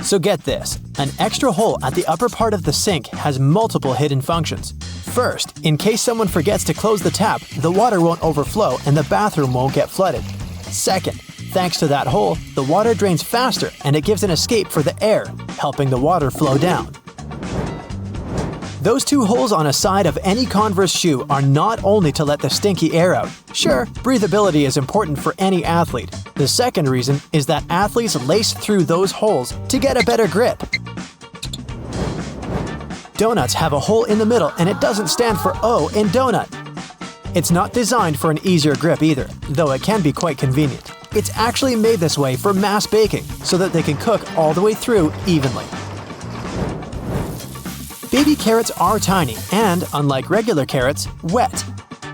So get this, an extra hole at the upper part of the sink has multiple hidden functions. First, in case someone forgets to close the tap, the water won't overflow and the bathroom won't get flooded. Second, thanks to that hole, the water drains faster and it gives an escape for the air, helping the water flow down. Those two holes on a side of any Converse shoe are not only to let the stinky air out. Sure, breathability is important for any athlete. The second reason is that athletes lace through those holes to get a better grip. Donuts have a hole in the middle and it doesn't stand for O in donut. It's not designed for an easier grip either, though it can be quite convenient. It's actually made this way for mass baking, so that they can cook all the way through evenly. Baby carrots are tiny and, unlike regular carrots, wet.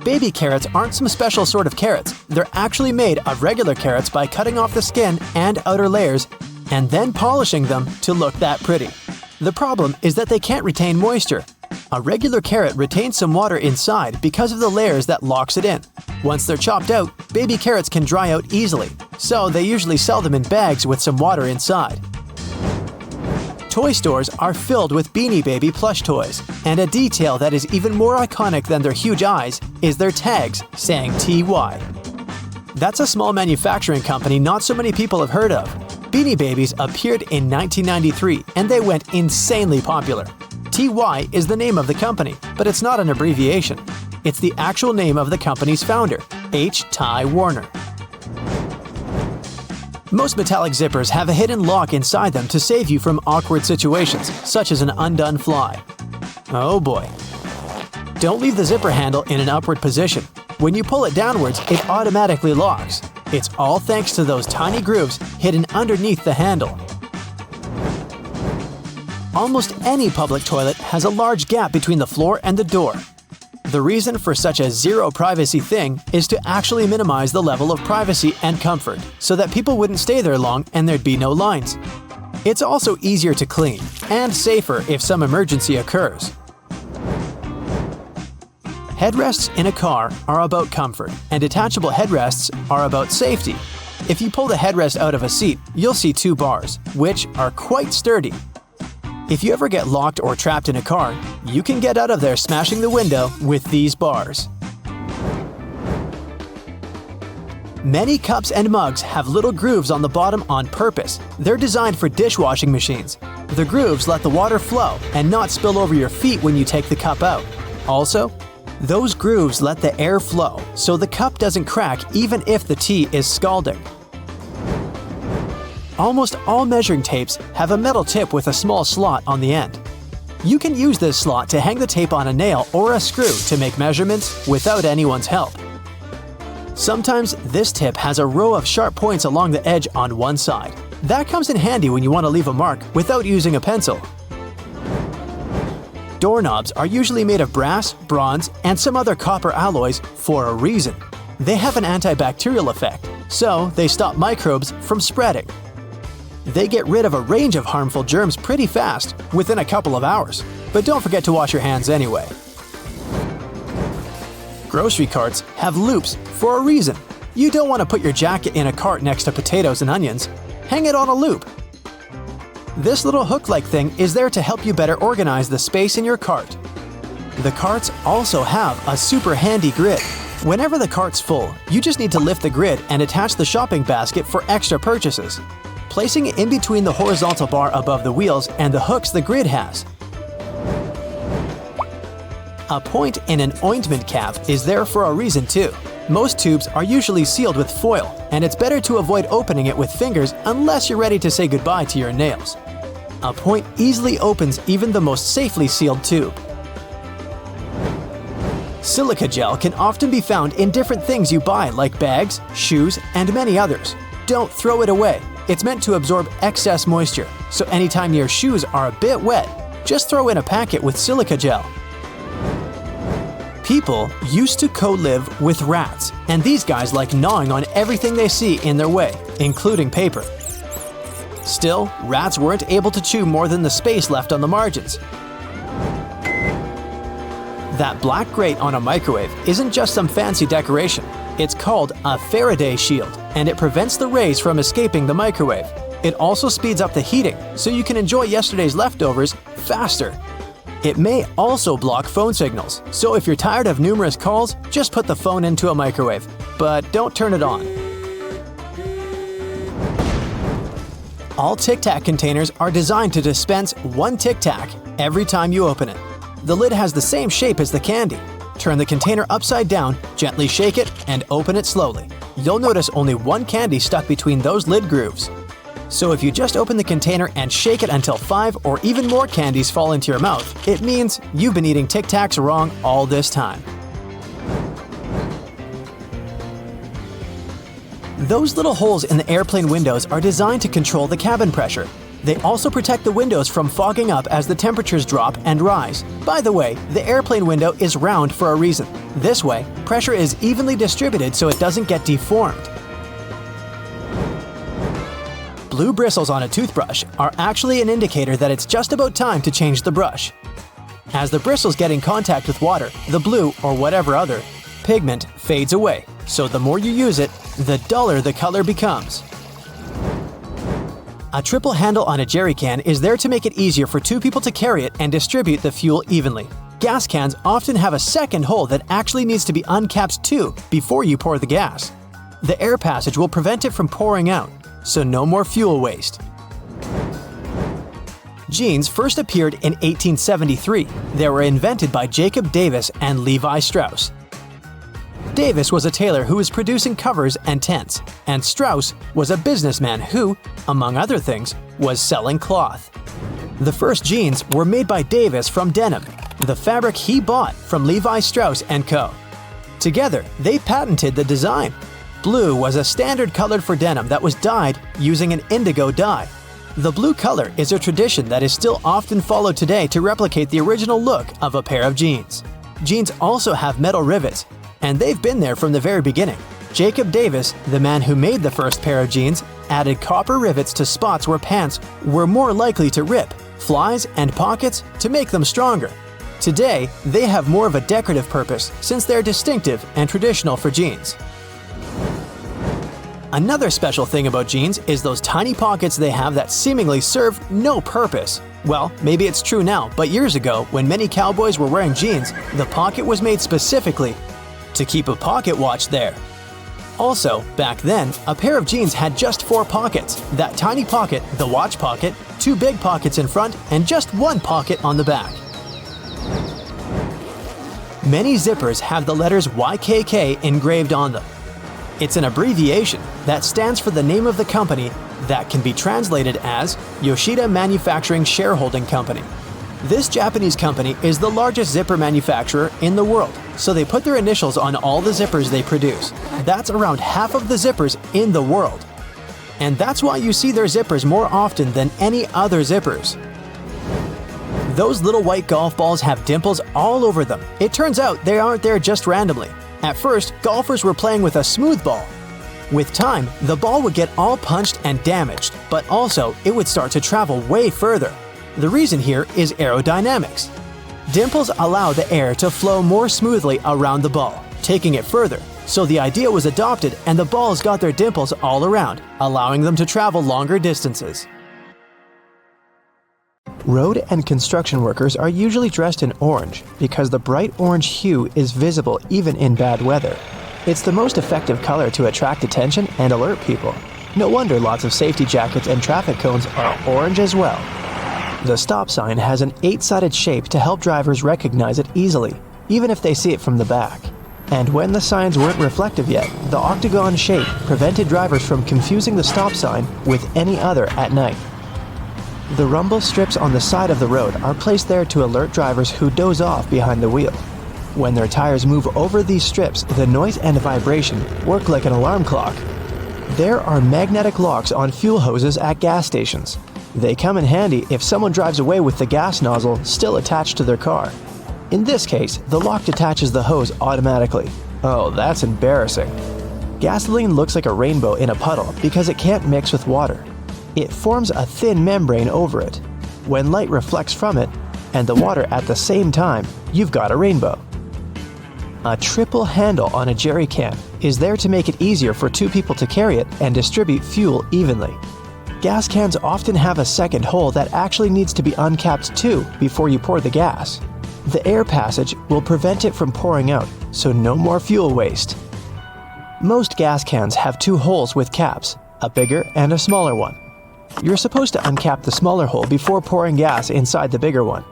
Baby carrots aren't some special sort of carrots. They're actually made of regular carrots by cutting off the skin and outer layers and then polishing them to look that pretty. The problem is that they can't retain moisture. A regular carrot retains some water inside because of the layers that locks it in. Once they're chopped out, baby carrots can dry out easily, so they usually sell them in bags with some water inside. Toy stores are filled with Beanie Baby plush toys, and a detail that is even more iconic than their huge eyes is their tags saying TY. That's a small manufacturing company not so many people have heard of. Beanie Babies appeared in 1993 and they went insanely popular. TY is the name of the company, but it's not an abbreviation. It's the actual name of the company's founder, H. Ty Warner. Most metallic zippers have a hidden lock inside them to save you from awkward situations, such as an undone fly. Oh boy. Don't leave the zipper handle in an upward position. When you pull it downwards, it automatically locks. It's all thanks to those tiny grooves hidden underneath the handle. Almost any public toilet has a large gap between the floor and the door. The reason for such a zero privacy thing is to actually minimize the level of privacy and comfort, so that people wouldn't stay there long and there'd be no lines. It's also easier to clean, and safer if some emergency occurs. Headrests in a car are about comfort, and detachable headrests are about safety. If you pull the headrest out of a seat, you'll see two bars, which are quite sturdy. If you ever get locked or trapped in a car, you can get out of there smashing the window with these bars. Many cups and mugs have little grooves on the bottom on purpose. They're designed for dishwashing machines. The grooves let the water flow and not spill over your feet when you take the cup out. Also, those grooves let the air flow, so the cup doesn't crack even if the tea is scalding. Almost all measuring tapes have a metal tip with a small slot on the end. You can use this slot to hang the tape on a nail or a screw to make measurements without anyone's help. Sometimes this tip has a row of sharp points along the edge on one side. That comes in handy when you want to leave a mark without using a pencil. Doorknobs are usually made of brass, bronze, and some other copper alloys for a reason. They have an antibacterial effect, so they stop microbes from spreading. They get rid of a range of harmful germs pretty fast, within a couple of hours. But don't forget to wash your hands anyway. Grocery carts have loops for a reason. You don't want to put your jacket in a cart next to potatoes and onions. Hang it on a loop. This little hook-like thing is there to help you better organize the space in your cart. The carts also have a super handy grid. Whenever the cart's full, you just need to lift the grid and attach the shopping basket for extra purchases, placing it in between the horizontal bar above the wheels and the hooks the grid has. A point in an ointment cap is there for a reason too. Most tubes are usually sealed with foil, and it's better to avoid opening it with fingers unless you're ready to say goodbye to your nails. A point easily opens even the most safely sealed tube. Silica gel can often be found in different things you buy, like bags, shoes, and many others. Don't throw it away. It's meant to absorb excess moisture, so anytime your shoes are a bit wet, just throw in a packet with silica gel. People used to co-live with rats, and these guys like gnawing on everything they see in their way, including paper. Still, rats weren't able to chew more than the space left on the margins. That black grate on a microwave isn't just some fancy decoration. It's called a Faraday shield, and it prevents the rays from escaping the microwave. It also speeds up the heating, so you can enjoy yesterday's leftovers faster. It may also block phone signals, so if you're tired of numerous calls, just put the phone into a microwave. But don't turn it on. All Tic Tac containers are designed to dispense one Tic Tac every time you open it. The lid has the same shape as the candy. Turn the container upside down, gently shake it, and open it slowly. You'll notice only one candy stuck between those lid grooves. So if you just open the container and shake it until 5 or even more candies fall into your mouth, it means you've been eating Tic Tacs wrong all this time. Those little holes in the airplane windows are designed to control the cabin pressure. They also protect the windows from fogging up as the temperatures drop and rise. By the way, the airplane window is round for a reason. This way, pressure is evenly distributed so it doesn't get deformed. Blue bristles on a toothbrush are actually an indicator that it's just about time to change the brush. As the bristles get in contact with water, the blue, or whatever other, pigment fades away, so the more you use it, the duller the color becomes. A triple handle on a jerry can is there to make it easier for 2 people to carry it and distribute the fuel evenly. Gas cans often have a second hole that actually needs to be uncapped too before you pour the gas. The air passage will prevent it from pouring out, so no more fuel waste. Jeans first appeared in 1873. They were invented by Jacob Davis and Levi Strauss. Davis was a tailor who was producing covers and tents, and Strauss was a businessman who, among other things, was selling cloth. The first jeans were made by Davis from denim, the fabric he bought from Levi Strauss & Co. Together, they patented the design. Blue was a standard color for denim that was dyed using an indigo dye. The blue color is a tradition that is still often followed today to replicate the original look of a pair of jeans. Jeans also have metal rivets, and they've been there from the very beginning. Jacob Davis, the man who made the first pair of jeans, added copper rivets to spots where pants were more likely to rip, flies, and pockets to make them stronger. Today, they have more of a decorative purpose since they're distinctive and traditional for jeans. Another special thing about jeans is those tiny pockets they have that seemingly serve no purpose. Well, maybe it's true now, but years ago, when many cowboys were wearing jeans, the pocket was made specifically to keep a pocket watch there. Also, back then, a pair of jeans had just 4 pockets. That tiny pocket, the watch pocket, 2 big pockets in front, and just 1 pocket on the back. Many zippers have the letters YKK engraved on them. It's an abbreviation that stands for the name of the company that can be translated as Yoshida Manufacturing Shareholding Company. This Japanese company is the largest zipper manufacturer in the world, so they put their initials on all the zippers they produce. That's around half of the zippers in the world. And that's why you see their zippers more often than any other zippers. Those little white golf balls have dimples all over them. It turns out they aren't there just randomly. At first, golfers were playing with a smooth ball. With time, the ball would get all punched and damaged, but also it would start to travel way further. The reason here is aerodynamics. Dimples allow the air to flow more smoothly around the ball, taking it further. So the idea was adopted and the balls got their dimples all around, allowing them to travel longer distances. Road and construction workers are usually dressed in orange because the bright orange hue is visible even in bad weather. It's the most effective color to attract attention and alert people. No wonder lots of safety jackets and traffic cones are orange as well. The stop sign has an 8-sided shape to help drivers recognize it easily, even if they see it from the back. And when the signs weren't reflective yet, the octagon shape prevented drivers from confusing the stop sign with any other at night. The rumble strips on the side of the road are placed there to alert drivers who doze off behind the wheel. When their tires move over these strips, the noise and vibration work like an alarm clock. There are magnetic locks on fuel hoses at gas stations. They come in handy if someone drives away with the gas nozzle still attached to their car. In this case, the lock detaches the hose automatically. Oh, that's embarrassing. Gasoline looks like a rainbow in a puddle because it can't mix with water. It forms a thin membrane over it. When light reflects from it, and the water at the same time, you've got a rainbow. A triple handle on a jerry can is there to make it easier for 2 people to carry it and distribute fuel evenly. Gas cans often have a second hole that actually needs to be uncapped too before you pour the gas. The air passage will prevent it from pouring out, so no more fuel waste. Most gas cans have two holes with caps, a bigger and a smaller one. You're supposed to uncap the smaller hole before pouring gas inside the bigger one.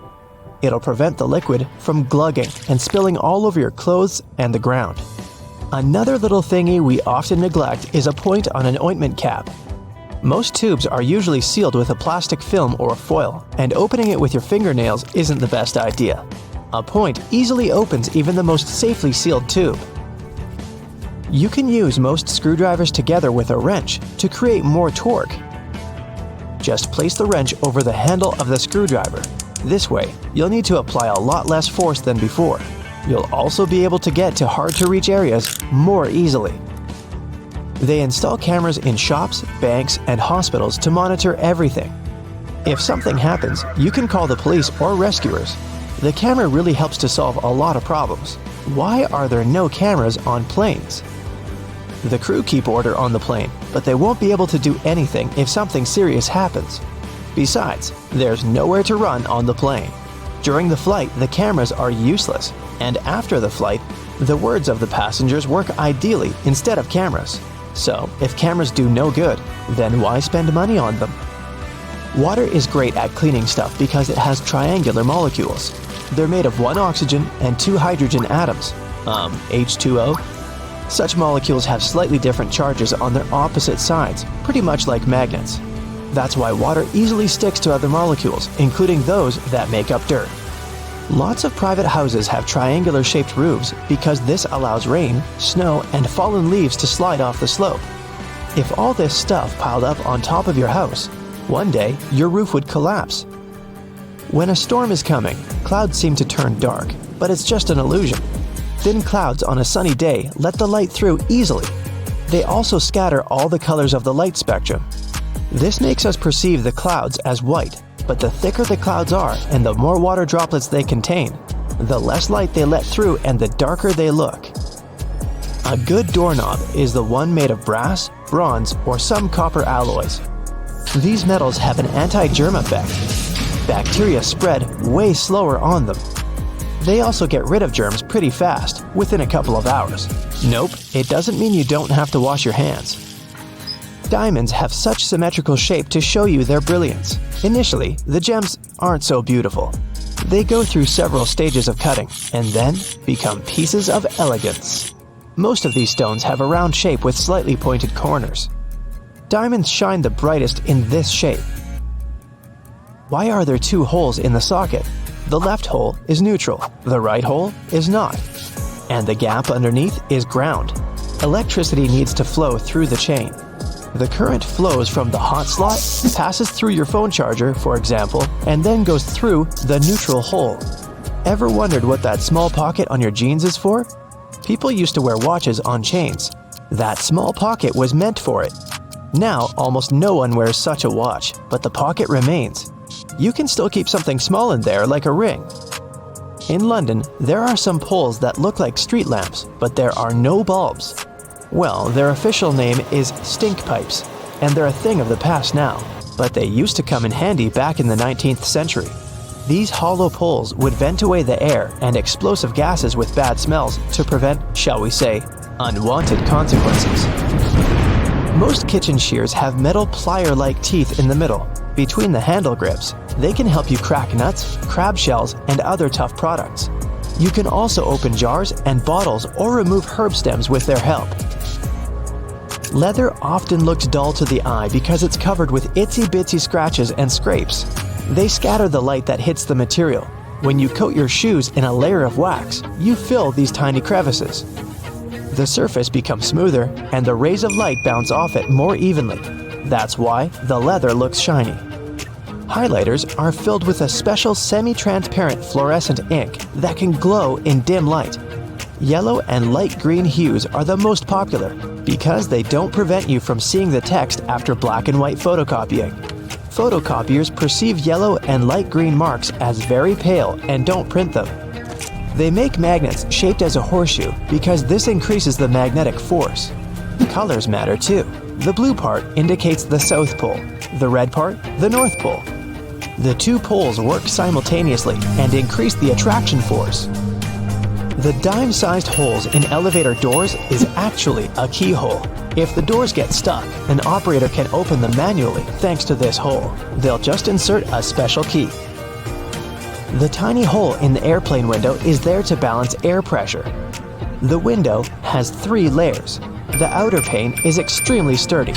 It'll prevent the liquid from glugging and spilling all over your clothes and the ground. Another little thingy we often neglect is a point on an ointment cap. Most tubes are usually sealed with a plastic film or foil, and opening it with your fingernails isn't the best idea. A point easily opens even the most safely sealed tube. You can use most screwdrivers together with a wrench to create more torque. Just place the wrench over the handle of the screwdriver. This way, you'll need to apply a lot less force than before. You'll also be able to get to hard-to-reach areas more easily. They install cameras in shops, banks, and hospitals to monitor everything. If something happens, you can call the police or rescuers. The camera really helps to solve a lot of problems. Why are there no cameras on planes? The crew keep order on the plane, but they won't be able to do anything if something serious happens. Besides, there's nowhere to run on the plane. During the flight, the cameras are useless, and after the flight, the words of the passengers work ideally instead of cameras. So, if cameras do no good, then why spend money on them? Water is great at cleaning stuff because it has triangular molecules. They're made of one oxygen and two hydrogen atoms, H2O. Such molecules have slightly different charges on their opposite sides, pretty much like magnets. That's why water easily sticks to other molecules, including those that make up dirt. Lots of private houses have triangular-shaped roofs because this allows rain, snow, and fallen leaves to slide off the slope. If all this stuff piled up on top of your house, one day your roof would collapse. When a storm is coming, clouds seem to turn dark, but it's just an illusion. Thin clouds on a sunny day let the light through easily. They also scatter all the colors of the light spectrum. This makes us perceive the clouds as white, but the thicker the clouds are and the more water droplets they contain, the less light they let through and the darker they look. A good doorknob is the one made of brass, bronze, or some copper alloys. These metals have an anti-germ effect. Bacteria spread way slower on them. They also get rid of germs pretty fast, within a couple of hours. Nope, it doesn't mean you don't have to wash your hands. Diamonds have such symmetrical shape to show you their brilliance. Initially, the gems aren't so beautiful. They go through several stages of cutting, and then become pieces of elegance. Most of these stones have a round shape with slightly pointed corners. Diamonds shine the brightest in this shape. Why are there two holes in the socket? The left hole is neutral, the right hole is not. And the gap underneath is ground. Electricity needs to flow through the chain. The current flows from the hot slot, passes through your phone charger, for example, and then goes through the neutral hole. Ever wondered what that small pocket on your jeans is for? People used to wear watches on chains. That small pocket was meant for it. Now, almost no one wears such a watch, but the pocket remains. You can still keep something small in there, like a ring. In London, there are some poles that look like street lamps, but there are no bulbs. Well, their official name is stink pipes, and they're a thing of the past now, but they used to come in handy back in the 19th century. These hollow poles would vent away the air and explosive gases with bad smells to prevent, shall we say, unwanted consequences. Most kitchen shears have metal plier-like teeth in the middle, between the handle grips. They can help you crack nuts, crab shells, and other tough products. You can also open jars and bottles or remove herb stems with their help. Leather often looks dull to the eye because it's covered with itsy-bitsy scratches and scrapes. They scatter the light that hits the material. When you coat your shoes in a layer of wax, you fill these tiny crevices. The surface becomes smoother and the rays of light bounce off it more evenly. That's why the leather looks shiny. Highlighters are filled with a special semi-transparent fluorescent ink that can glow in dim light. Yellow and light green hues are the most popular because they don't prevent you from seeing the text after black and white photocopying. Photocopiers perceive yellow and light green marks as very pale and don't print them. They make magnets shaped as a horseshoe because this increases the magnetic force. Colors matter too. The blue part indicates the South Pole, the red part, the North Pole. The two poles work simultaneously and increase the attraction force. The dime-sized holes in elevator doors is actually a keyhole. If the doors get stuck, an operator can open them manually thanks to this hole. They'll just insert a special key. The tiny hole in the airplane window is there to balance air pressure. The window has 3 layers. The outer pane is extremely sturdy.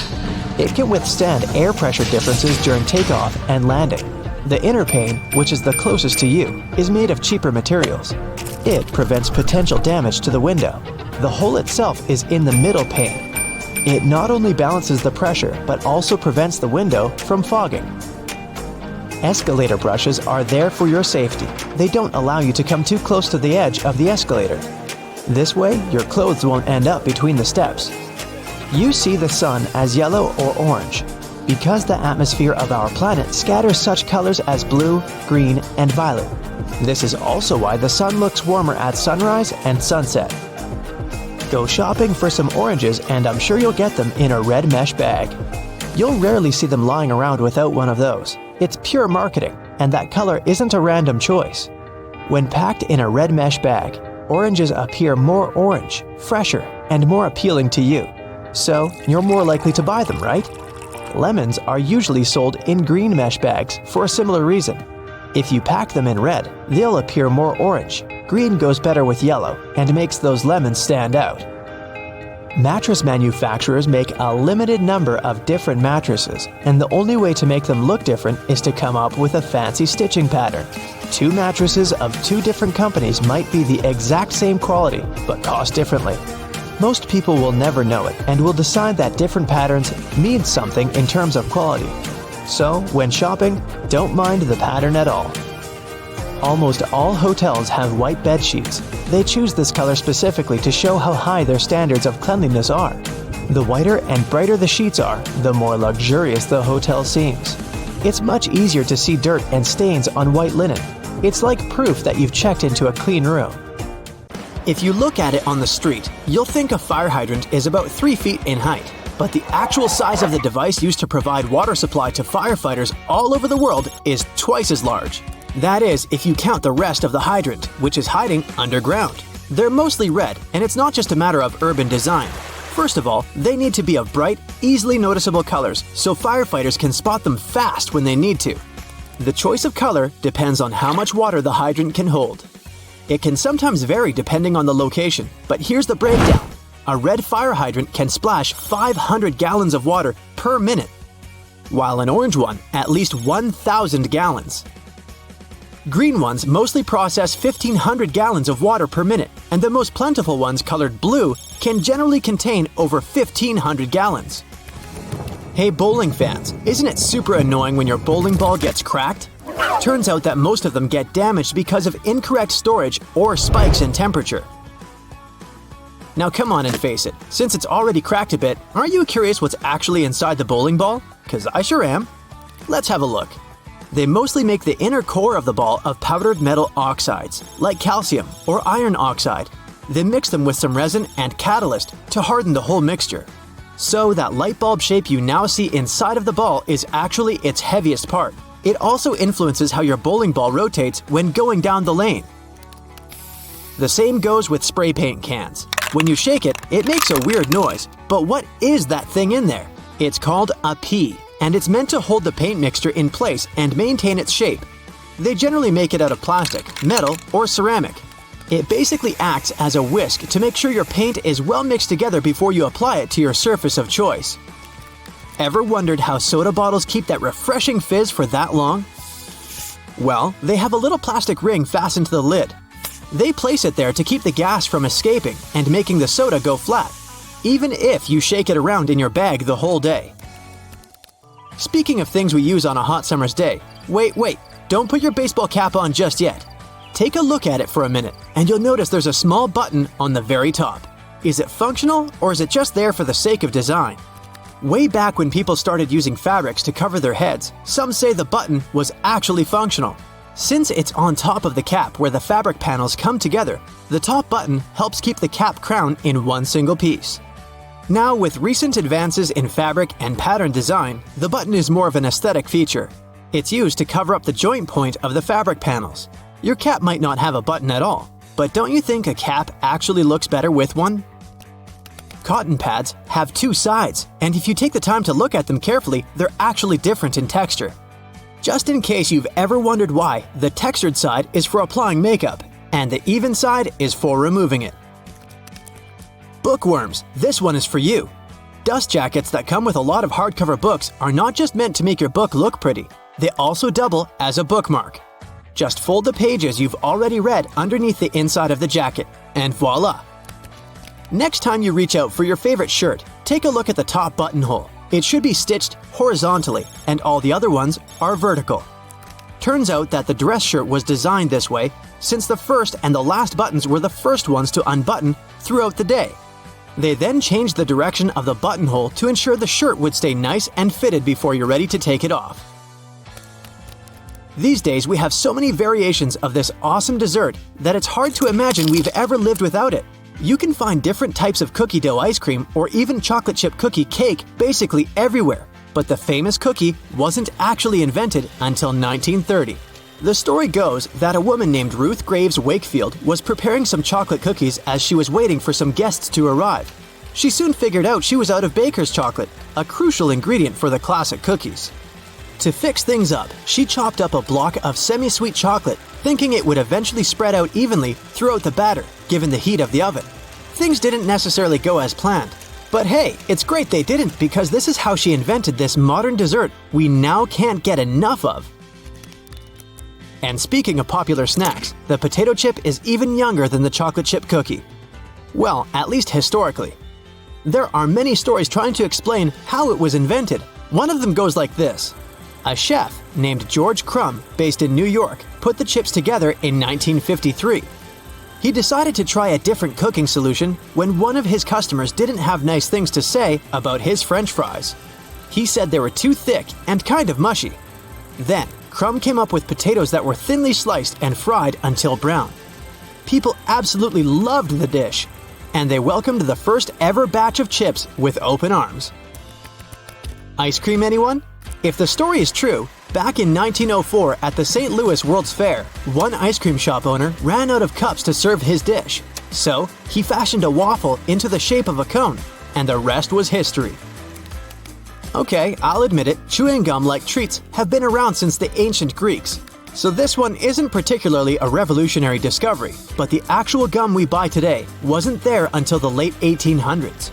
It can withstand air pressure differences during takeoff and landing. The inner pane, which is the closest to you, is made of cheaper materials. It prevents potential damage to the window. The hole itself is in the middle pane. It not only balances the pressure, but also prevents the window from fogging. Escalator brushes are there for your safety. They don't allow you to come too close to the edge of the escalator. This way, your clothes won't end up between the steps. You see the sun as yellow or orange, because the atmosphere of our planet scatters such colors as blue, green, and violet. This is also why the sun looks warmer at sunrise and sunset. Go shopping for some oranges and I'm sure you'll get them in a red mesh bag. You'll rarely see them lying around without one of those. It's pure marketing, and that color isn't a random choice. When packed in a red mesh bag, oranges appear more orange, fresher, and more appealing to you. So, you're more likely to buy them, right? Lemons are usually sold in green mesh bags for a similar reason. If you pack them in red, they'll appear more orange. Green goes better with yellow and makes those lemons stand out. Mattress manufacturers make a limited number of different mattresses, and the only way to make them look different is to come up with a fancy stitching pattern. 2 mattresses of 2 different companies might be the exact same quality, but cost differently. Most people will never know it and will decide that different patterns mean something in terms of quality. So, when shopping, don't mind the pattern at all. Almost all hotels have white bed sheets. They choose this color specifically to show how high their standards of cleanliness are. The whiter and brighter the sheets are, the more luxurious the hotel seems. It's much easier to see dirt and stains on white linen. It's like proof that you've checked into a clean room. If you look at it on the street, you'll think a fire hydrant is about 3 feet in height. But the actual size of the device used to provide water supply to firefighters all over the world is twice as large. That is, if you count the rest of the hydrant, which is hiding underground. They're mostly red, and it's not just a matter of urban design. First of all, they need to be of bright, easily noticeable colors so firefighters can spot them fast when they need to. The choice of color depends on how much water the hydrant can hold. It can sometimes vary depending on the location, but here's the breakdown. A red fire hydrant can splash 500 gallons of water per minute, while an orange one at least 1,000 gallons. Green ones mostly process 1,500 gallons of water per minute, and the most plentiful ones colored blue can generally contain over 1,500 gallons. Hey bowling fans, isn't it super annoying when your bowling ball gets cracked? Turns out that most of them get damaged because of incorrect storage or spikes in temperature. Now come on and face it, since it's already cracked a bit, aren't you curious what's actually inside the bowling ball? 'Cause I sure am. Let's have a look. They mostly make the inner core of the ball of powdered metal oxides, like calcium or iron oxide. They mix them with some resin and catalyst to harden the whole mixture. So that light bulb shape you now see inside of the ball is actually its heaviest part. It also influences how your bowling ball rotates when going down the lane. The same goes with spray paint cans. When you shake it, it makes a weird noise. But what is that thing in there? It's called a pea, and it's meant to hold the paint mixture in place and maintain its shape. They generally make it out of plastic, metal, or ceramic. It basically acts as a whisk to make sure your paint is well mixed together before you apply it to your surface of choice. Ever wondered how soda bottles keep that refreshing fizz for that long? Well, they have a little plastic ring fastened to the lid. They place it there to keep the gas from escaping and making the soda go flat, even if you shake it around in your bag the whole day. Speaking of things we use on a hot summer's day, wait, don't put your baseball cap on just yet. Take a look at it for a minute, and you'll notice there's a small button on the very top. Is it functional, or is it just there for the sake of design? Way back when people started using fabrics to cover their heads, some say the button was actually functional. Since it's on top of the cap where the fabric panels come together, the top button helps keep the cap crown in one single piece. Now, with recent advances in fabric and pattern design, the button is more of an aesthetic feature. It's used to cover up the joint point of the fabric panels. Your cap might not have a button at all, but don't you think a cap actually looks better with one? Cotton pads have two sides, and if you take the time to look at them carefully, they're actually different in texture. Just in case you've ever wondered why, the textured side is for applying makeup, and the even side is for removing it. Bookworms, this one is for you. Dust jackets that come with a lot of hardcover books are not just meant to make your book look pretty, they also double as a bookmark. Just fold the pages you've already read underneath the inside of the jacket, and voila! Next time you reach out for your favorite shirt, take a look at the top buttonhole. It should be stitched horizontally, and all the other ones are vertical. Turns out that the dress shirt was designed this way since the first and the last buttons were the first ones to unbutton throughout the day. They then changed the direction of the buttonhole to ensure the shirt would stay nice and fitted before you're ready to take it off. These days we have so many variations of this awesome dessert that it's hard to imagine we've ever lived without it. You can find different types of cookie dough ice cream or even chocolate chip cookie cake basically everywhere, but the famous cookie wasn't actually invented until 1930. The story goes that a woman named Ruth Graves Wakefield was preparing some chocolate cookies as she was waiting for some guests to arrive. She soon figured out she was out of baker's chocolate, a crucial ingredient for the classic cookies. To fix things up, she chopped up a block of semi-sweet chocolate, thinking it would eventually spread out evenly throughout the batter, given the heat of the oven. Things didn't necessarily go as planned. But hey, it's great they didn't, because this is how she invented this modern dessert we now can't get enough of. And speaking of popular snacks, the potato chip is even younger than the chocolate chip cookie. Well, at least historically. There are many stories trying to explain how it was invented. One of them goes like this. A chef named George Crumb, based in New York, put the chips together in 1953. He decided to try a different cooking solution when one of his customers didn't have nice things to say about his French fries. He said they were too thick and kind of mushy. Then, Crumb came up with potatoes that were thinly sliced and fried until brown. People absolutely loved the dish, and they welcomed the first ever batch of chips with open arms. Ice cream, anyone? If the story is true, back in 1904 at the St. Louis World's Fair, one ice cream shop owner ran out of cups to serve his dish. So, he fashioned a waffle into the shape of a cone, and the rest was history. Okay, I'll admit it, chewing gum-like treats have been around since the ancient Greeks. So this one isn't particularly a revolutionary discovery, but the actual gum we buy today wasn't there until the late 1800s.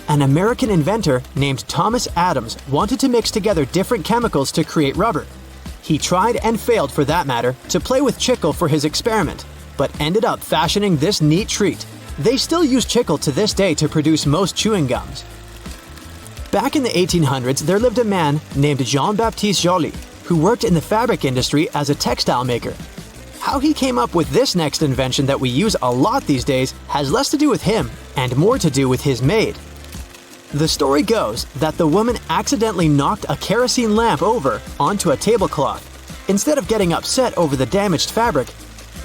An American inventor named Thomas Adams wanted to mix together different chemicals to create rubber. He tried and failed, for that matter, to play with chicle for his experiment, but ended up fashioning this neat treat. They still use chicle to this day to produce most chewing gums. Back in the 1800s, there lived a man named Jean-Baptiste Joly, who worked in the fabric industry as a textile maker. How he came up with this next invention that we use a lot these days has less to do with him and more to do with his maid. The story goes that the woman accidentally knocked a kerosene lamp over onto a tablecloth. Instead of getting upset over the damaged fabric,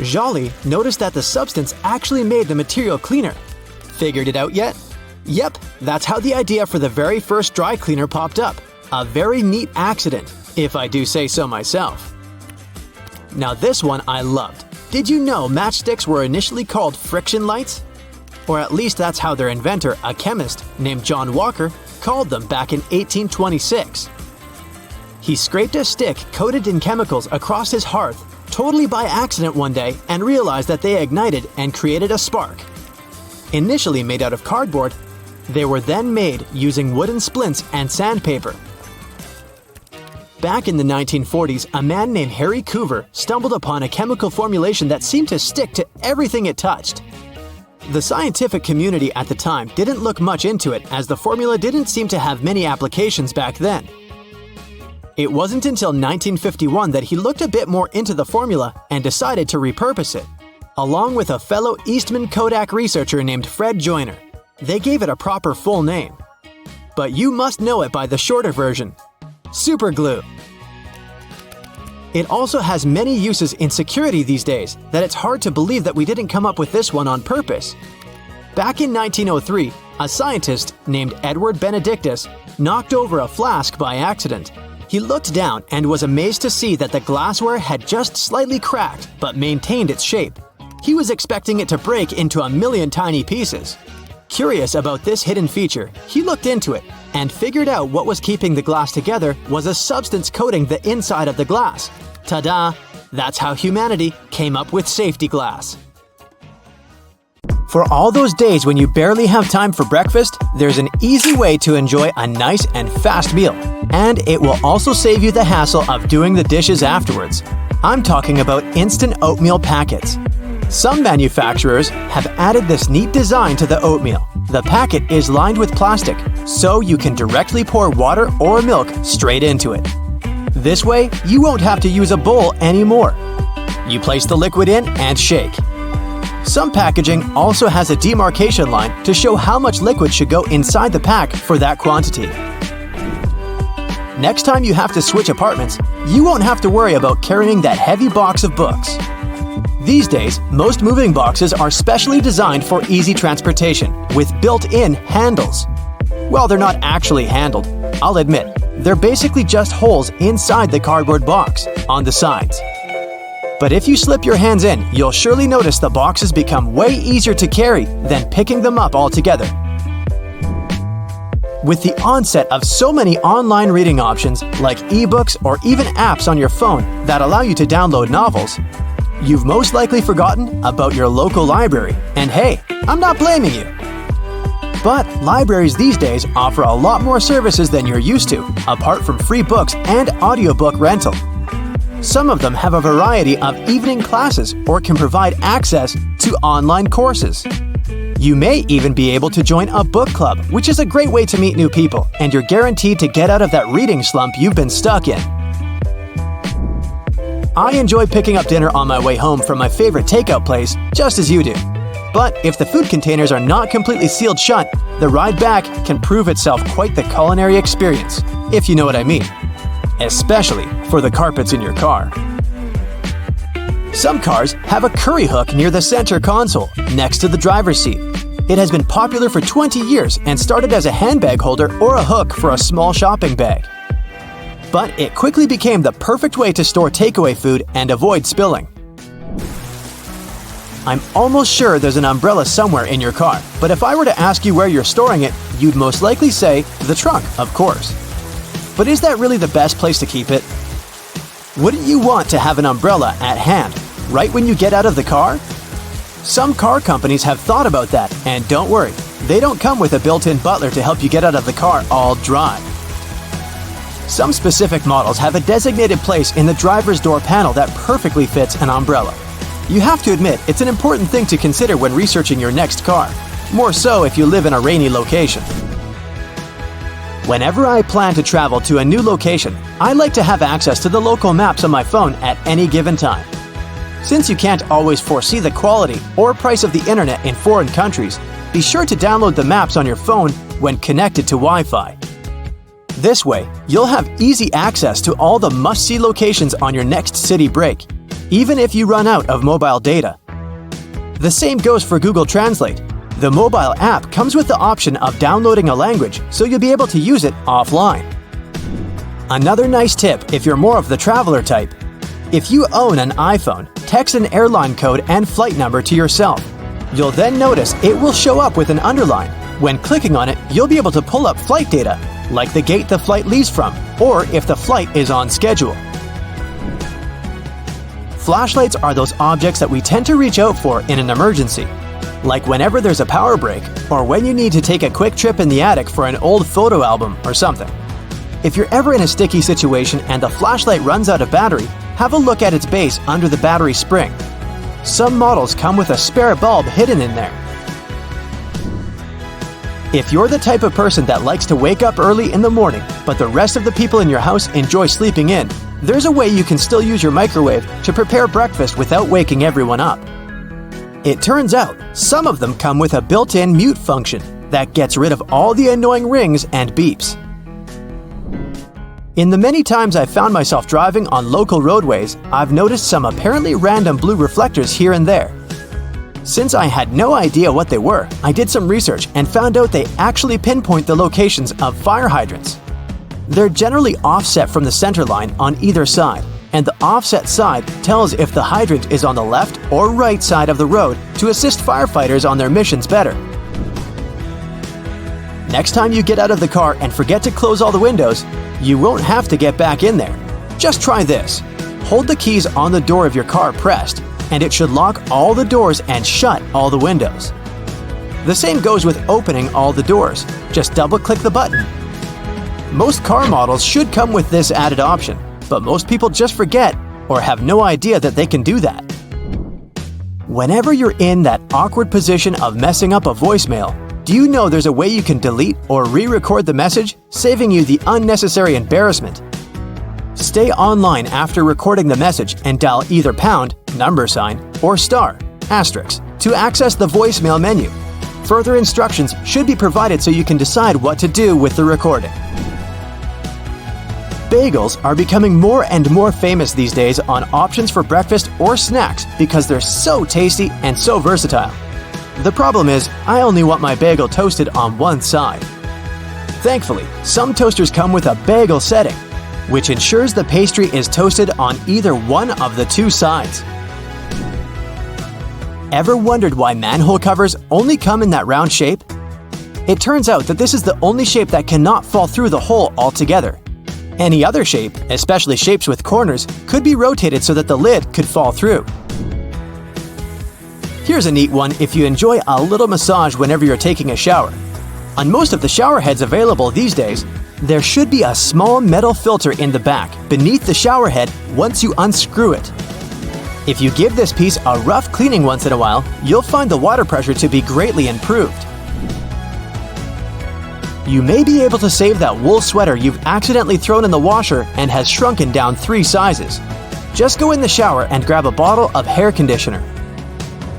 Joly noticed that the substance actually made the material cleaner. Figured it out yet? Yep, that's how the idea for the very first dry cleaner popped up. A very neat accident, if I do say so myself. Now this one I loved. Did you know matchsticks were initially called friction lights? Or at least that's how their inventor, a chemist named John Walker, called them back in 1826. He scraped a stick coated in chemicals across his hearth totally by accident one day and realized that they ignited and created a spark. Initially made out of cardboard, they were then made using wooden splints and sandpaper. Back in the 1940s, a man named Harry Coover stumbled upon a chemical formulation that seemed to stick to everything it touched. The scientific community at the time didn't look much into it, as the formula didn't seem to have many applications back then. It wasn't until 1951 that he looked a bit more into the formula and decided to repurpose it. Along with a fellow Eastman Kodak researcher named Fred Joyner, they gave it a proper full name. But you must know it by the shorter version: super glue. It also has many uses in security these days that it's hard to believe that we didn't come up with this one on purpose. Back in 1903, A scientist named Edward Benedictus knocked over a flask by accident. He looked down and was amazed to see that the glassware had just slightly cracked but maintained its shape. He was expecting it to break into a million tiny pieces. Curious about this hidden feature, he looked into it and figured out what was keeping the glass together was a substance coating the inside of the glass. Ta-da! That's how humanity came up with safety glass. For all those days when you barely have time for breakfast, there's an easy way to enjoy a nice and fast meal. And it will also save you the hassle of doing the dishes afterwards. I'm talking about instant oatmeal packets. Some manufacturers have added this neat design to the oatmeal. The packet is lined with plastic, so you can directly pour water or milk straight into it. This way, you won't have to use a bowl anymore. You place the liquid in and shake. Some packaging also has a demarcation line to show how much liquid should go inside the pack for that quantity. Next time you have to switch apartments, you won't have to worry about carrying that heavy box of books. These days, most moving boxes are specially designed for easy transportation with built-in handles. Well, they're not actually handled, I'll admit. They're basically just holes inside the cardboard box on the sides. But if you slip your hands in, you'll surely notice the boxes become way easier to carry than picking them up altogether. With the onset of so many online reading options like ebooks or even apps on your phone that allow you to download novels, you've most likely forgotten about your local library. And hey, I'm not blaming you. But libraries these days offer a lot more services than you're used to, apart from free books and audiobook rental. Some of them have a variety of evening classes or can provide access to online courses. You may even be able to join a book club, which is a great way to meet new people, and you're guaranteed to get out of that reading slump you've been stuck in. I enjoy picking up dinner on my way home from my favorite takeout place, just as you do. But if the food containers are not completely sealed shut, the ride back can prove itself quite the culinary experience, if you know what I mean. Especially for the carpets in your car. Some cars have a curry hook near the center console, next to the driver's seat. It has been popular for 20 years and started as a handbag holder or a hook for a small shopping bag. But it quickly became the perfect way to store takeaway food and avoid spilling. I'm almost sure there's an umbrella somewhere in your car, but if I were to ask you where you're storing it, you'd most likely say the trunk, of course. But is that really the best place to keep it? Wouldn't you want to have an umbrella at hand, right when you get out of the car? Some car companies have thought about that, and don't worry, they don't come with a built-in butler to help you get out of the car all dry. Some specific models have a designated place in the driver's door panel that perfectly fits an umbrella. You have to admit, it's an important thing to consider when researching your next car, more so if you live in a rainy location. Whenever I plan to travel to a new location, I like to have access to the local maps on my phone at any given time. Since you can't always foresee the quality or price of the internet in foreign countries, be sure to download the maps on your phone when connected to Wi-Fi. This way, you'll have easy access to all the must-see locations on your next city break, even if you run out of mobile data. The same goes for Google Translate. The mobile app comes with the option of downloading a language, so you'll be able to use it offline. Another nice tip if you're more of the traveler type. If you own an iPhone, text an airline code and flight number to yourself. You'll then notice it will show up with an underline. When clicking on it, you'll be able to pull up flight data, like the gate the flight leaves from, or if the flight is on schedule. Flashlights are those objects that we tend to reach out for in an emergency, like whenever there's a power break, or when you need to take a quick trip in the attic for an old photo album or something. If you're ever in a sticky situation and the flashlight runs out of battery, have a look at its base under the battery spring. Some models come with a spare bulb hidden in there. If you're the type of person that likes to wake up early in the morning, but the rest of the people in your house enjoy sleeping in, there's a way you can still use your microwave to prepare breakfast without waking everyone up. It turns out, some of them come with a built-in mute function that gets rid of all the annoying rings and beeps. In the many times I've found myself driving on local roadways, I've noticed some apparently random blue reflectors here and there. Since I had no idea what they were, I did some research and found out they actually pinpoint the locations of fire hydrants. They're generally offset from the center line on either side, and the offset side tells if the hydrant is on the left or right side of the road to assist firefighters on their missions better. Next time you get out of the car and forget to close all the windows, you won't have to get back in there. Just try this. Hold the keys on the door of your car pressed, and it should lock all the doors and shut all the windows. The same goes with opening all the doors. Just double-click the button. Most car models should come with this added option, but most people just forget or have no idea that they can do that. Whenever you're in that awkward position of messing up a voicemail, do you know there's a way you can delete or re-record the message, saving you the unnecessary embarrassment? Stay online after recording the message and dial either pound, number sign, or star, asterisk, to access the voicemail menu. Further instructions should be provided so you can decide what to do with the recording. Bagels are becoming more and more famous these days on options for breakfast or snacks because they're so tasty and so versatile. The problem is, I only want my bagel toasted on one side. Thankfully, some toasters come with a bagel setting, which ensures the pastry is toasted on either one of the two sides. Ever wondered why manhole covers only come in that round shape? It turns out that this is the only shape that cannot fall through the hole altogether. Any other shape, especially shapes with corners, could be rotated so that the lid could fall through. Here's a neat one if you enjoy a little massage whenever you're taking a shower. On most of the shower heads available these days, there should be a small metal filter in the back beneath the shower head once you unscrew it. If you give this piece a rough cleaning once in a while, you'll find the water pressure to be greatly improved. You may be able to save that wool sweater you've accidentally thrown in the washer and has shrunken down 3 sizes. Just go in the shower and grab a bottle of hair conditioner.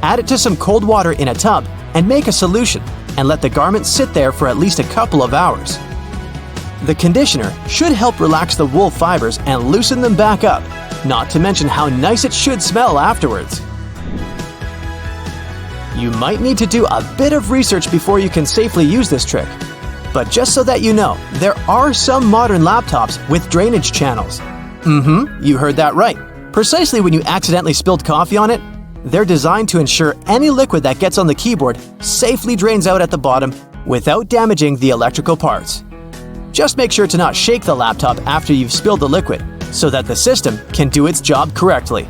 Add it to some cold water in a tub and make a solution, and let the garment sit there for at least a couple of hours. The conditioner should help relax the wool fibers and loosen them back up, not to mention how nice it should smell afterwards. You might need to do a bit of research before you can safely use this trick. But just so that you know, there are some modern laptops with drainage channels. You heard that right. Precisely when you accidentally spilled coffee on it, they're designed to ensure any liquid that gets on the keyboard safely drains out at the bottom without damaging the electrical parts. Just make sure to not shake the laptop after you've spilled the liquid so that the system can do its job correctly.